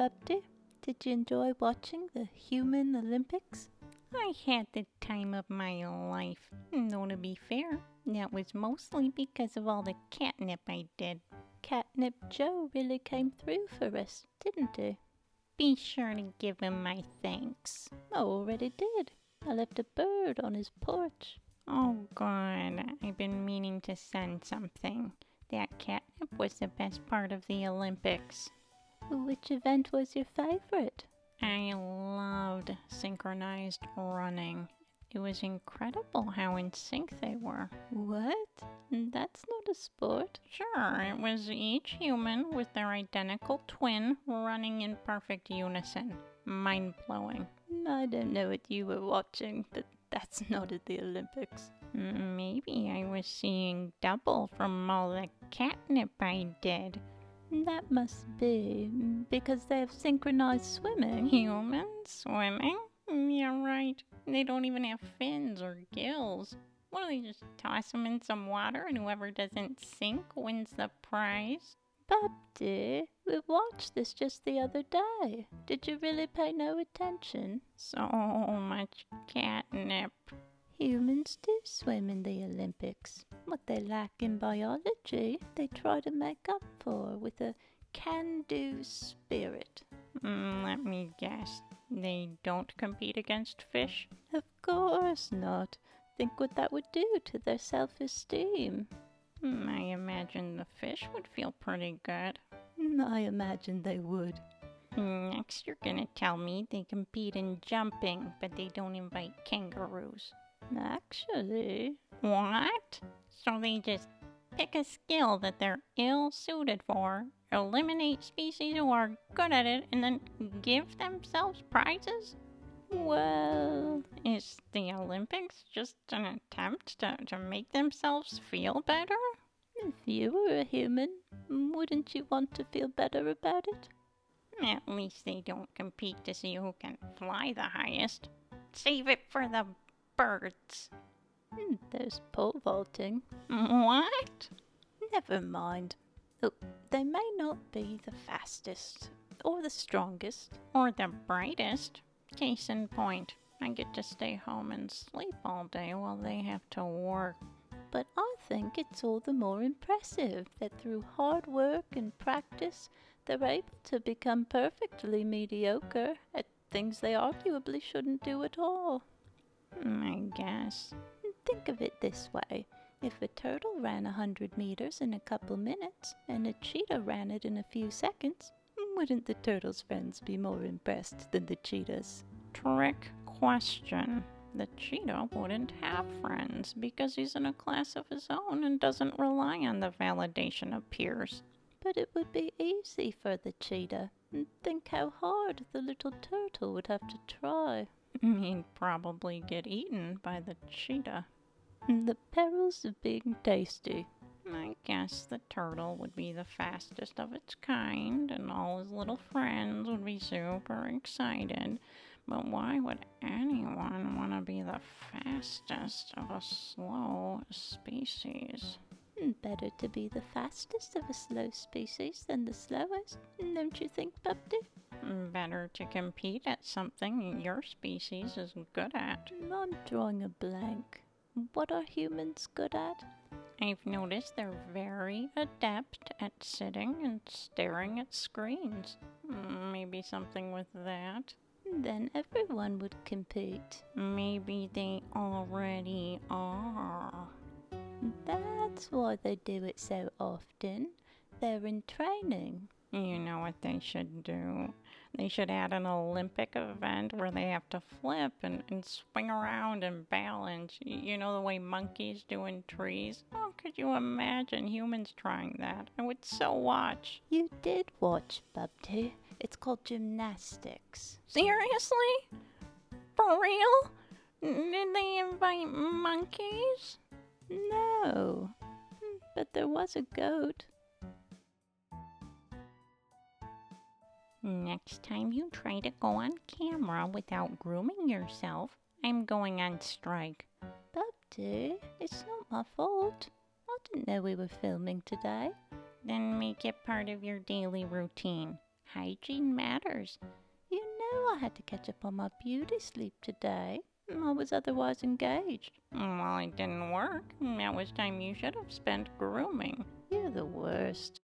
Bubdy? Did you enjoy watching the Human Olympics? I had the time of my life. Though to be fair, that was mostly because of all the catnip I did. Catnip Joe really came through for us, didn't he? Be sure to give him my thanks. I already did. I left a bird on his porch. Oh, God, I've been meaning to send something. That catnip was the best part of the Olympics. Which event was your favorite? I loved synchronized running. It was incredible how in sync they were. What? That's not a sport. Sure, it was each human with their identical twin running in perfect unison. Mind-blowing. I don't know what you were watching, but that's not at the Olympics. Maybe I was seeing double from all the catnip I did. That must be because they have synchronized swimming. Humans swimming? Yeah, right. They don't even have fins or gills. What do they just toss them in some water and whoever doesn't sink wins the prize? Bubdy, we watched this just the other day. Did you really pay no attention? So much catnip. Humans do swim in the Olympics. What they lack in biology, they try to make up for with a can-do spirit. Let me guess. They don't compete against fish? Of course not. Think what that would do to their self-esteem. I imagine the fish would feel pretty good. I imagine they would. Next you're gonna tell me they compete in jumping, but they don't invite kangaroos. Actually... What? So they just pick a skill that they're ill-suited for, eliminate species who are good at it, and then give themselves prizes? Well... Is the Olympics just an attempt to make themselves feel better? If you were a human, wouldn't you want to feel better about it? At least they don't compete to see who can fly the highest. Save it for the birds. There's pole vaulting. What? Never mind. Look, they may not be the fastest, or the strongest, or the brightest. Case in point, I get to stay home and sleep all day while they have to work. But I think it's all the more impressive that through hard work and practice, they're able to become perfectly mediocre at things they arguably shouldn't do at all. I guess. Think of it this way. If a turtle ran 100 meters in a couple minutes and a cheetah ran it in a few seconds, wouldn't the turtle's friends be more impressed than the cheetah's? Trick question. The cheetah wouldn't have friends because he's in a class of his own and doesn't rely on the validation of peers. But it would be easy for the cheetah. Think how hard the little turtle would have to try. He'd probably get eaten by the cheetah. The perils of being tasty. I guess the turtle would be the fastest of its kind, and all his little friends would be super excited. But why would anyone want to be the fastest of a slow species? Better to be the fastest of a slow species than the slowest, don't you think, Bubdy? Better to compete at something your species is good at. I'm drawing a blank. What are humans good at? I've noticed they're very adept at sitting and staring at screens. Maybe something with that. Then everyone would compete. Maybe they already are. That's why they do it so often. They're in training. You know what they should do? They should add an Olympic event where they have to flip and swing around and balance. You know the way monkeys do in trees? Oh, could you imagine humans trying that? I would so watch. You did watch, Bubdy. It's called gymnastics. Seriously? For real? Did they invite monkeys? No, but there was a goat. Next time you try to go on camera without grooming yourself, I'm going on strike. Bubdy, it's not my fault. I didn't know we were filming today. Then make it part of your daily routine. Hygiene matters. You know I had to catch up on my beauty sleep today. I was otherwise engaged. Well, it didn't work. That was time you should have spent grooming. You're the worst.